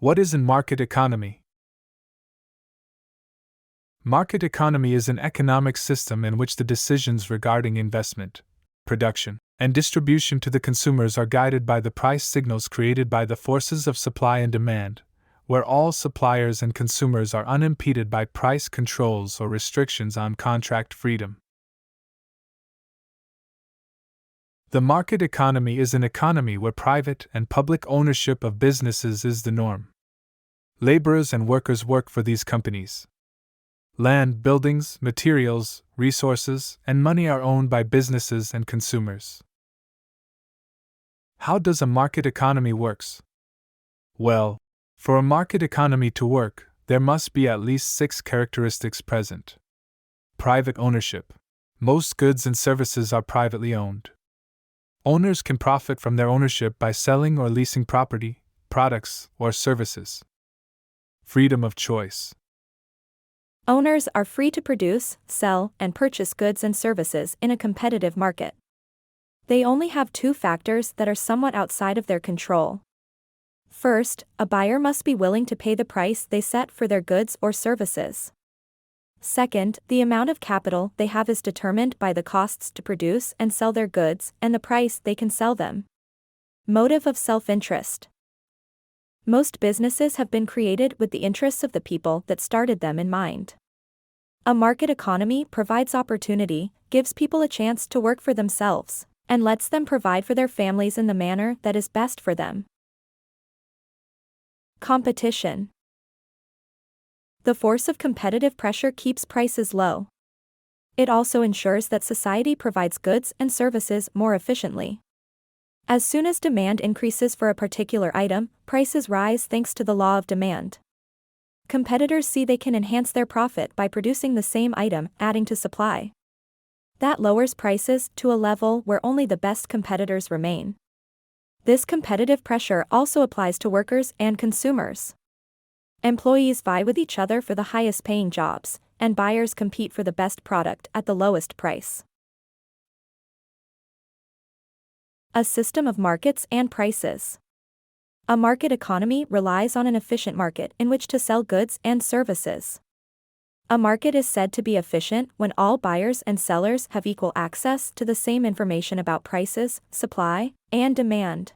What is a market economy? Market economy is an economic system in which the decisions regarding investment, production, and distribution to the consumers are guided by the price signals created by the forces of supply and demand, where all suppliers and consumers are unimpeded by price controls or restrictions on contract freedom. The market economy is an economy where private and public ownership of businesses is the norm. Laborers and workers work for these companies. Land, buildings, materials, resources, and money are owned by businesses and consumers. How does a market economy works? Well, for a market economy to work, there must be at least 6 characteristics present. Private ownership. Most goods and services are privately owned. Owners can profit from their ownership by selling or leasing property, products, or services. Freedom of choice. Owners are free to produce, sell, and purchase goods and services in a competitive market. They only have 2 factors that are somewhat outside of their control. First, a buyer must be willing to pay the price they set for their goods or services. Second, the amount of capital they have is determined by the costs to produce and sell their goods and the price they can sell them. Motive of self-interest. Most businesses have been created with the interests of the people that started them in mind. A market economy provides opportunity, gives people a chance to work for themselves, and lets them provide for their families in the manner that is best for them. Competition. The force of competitive pressure keeps prices low. It also ensures that society provides goods and services more efficiently. As soon as demand increases for a particular item, prices rise thanks to the law of demand. Competitors see they can enhance their profit by producing the same item, adding to supply. That lowers prices to a level where only the best competitors remain. This competitive pressure also applies to workers and consumers. Employees vie with each other for the highest paying jobs, and buyers compete for the best product at the lowest price. A system of markets and prices. A market economy relies on an efficient market in which to sell goods and services. A market is said to be efficient when all buyers and sellers have equal access to the same information about prices, supply, and demand.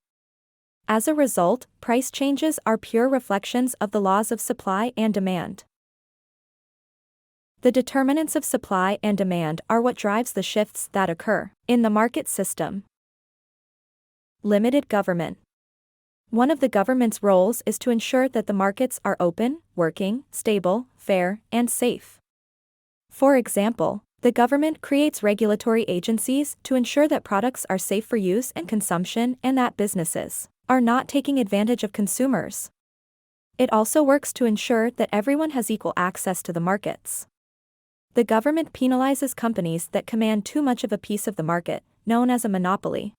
As a result, price changes are pure reflections of the laws of supply and demand. The determinants of supply and demand are what drives the shifts that occur in the market system. Limited government. One of the government's roles is to ensure that the markets are open, working, stable, fair, and safe. For example, the government creates regulatory agencies to ensure that products are safe for use and consumption and that businesses are not taking advantage of consumers. It also works to ensure that everyone has equal access to the markets. The government penalizes companies that command too much of a piece of the market, known as a monopoly.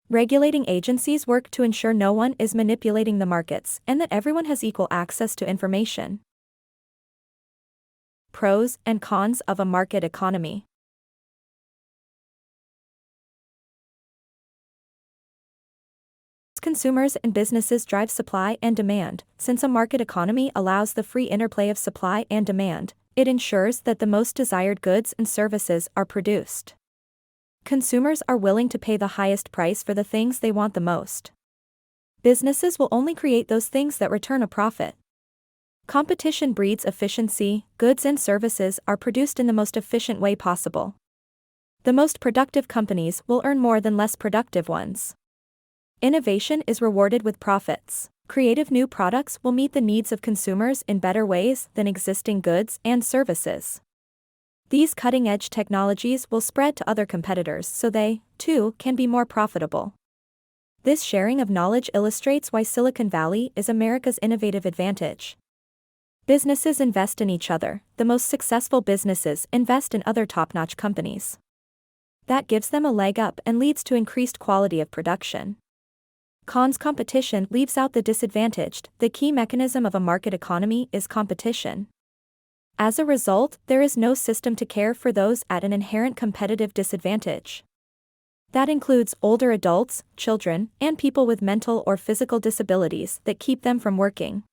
Regulating agencies work to ensure no one is manipulating the markets and that everyone has equal access to information. Pros and cons of a market economy. Consumers and businesses drive supply and demand. Since a market economy allows the free interplay of supply and demand, it ensures that the most desired goods and services are produced. Consumers are willing to pay the highest price for the things they want the most. Businesses will only create those things that return a profit. Competition breeds efficiency. Goods and services are produced in the most efficient way possible. The most productive companies will earn more than less productive ones. Innovation is rewarded with profits. Creative new products will meet the needs of consumers in better ways than existing goods and services. These cutting-edge technologies will spread to other competitors so they, too, can be more profitable. This sharing of knowledge illustrates why Silicon Valley is America's innovative advantage. Businesses invest in each other. The most successful businesses invest in other top-notch companies. That gives them a leg up and leads to increased quality of production. Cons: competition leaves out the disadvantaged. The key mechanism of a market economy is competition. As a result, there is no system to care for those at an inherent competitive disadvantage. That includes older adults, children, and people with mental or physical disabilities that keep them from working.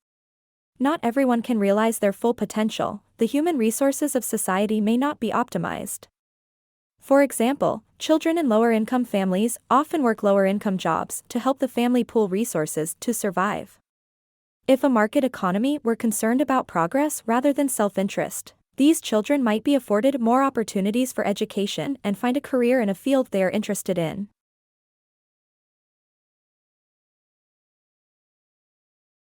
Not everyone can realize their full potential. The human resources of society may not be optimized. For example, children in lower-income families often work lower-income jobs to help the family pool resources to survive. If a market economy were concerned about progress rather than self-interest, these children might be afforded more opportunities for education and find a career in a field they are interested in.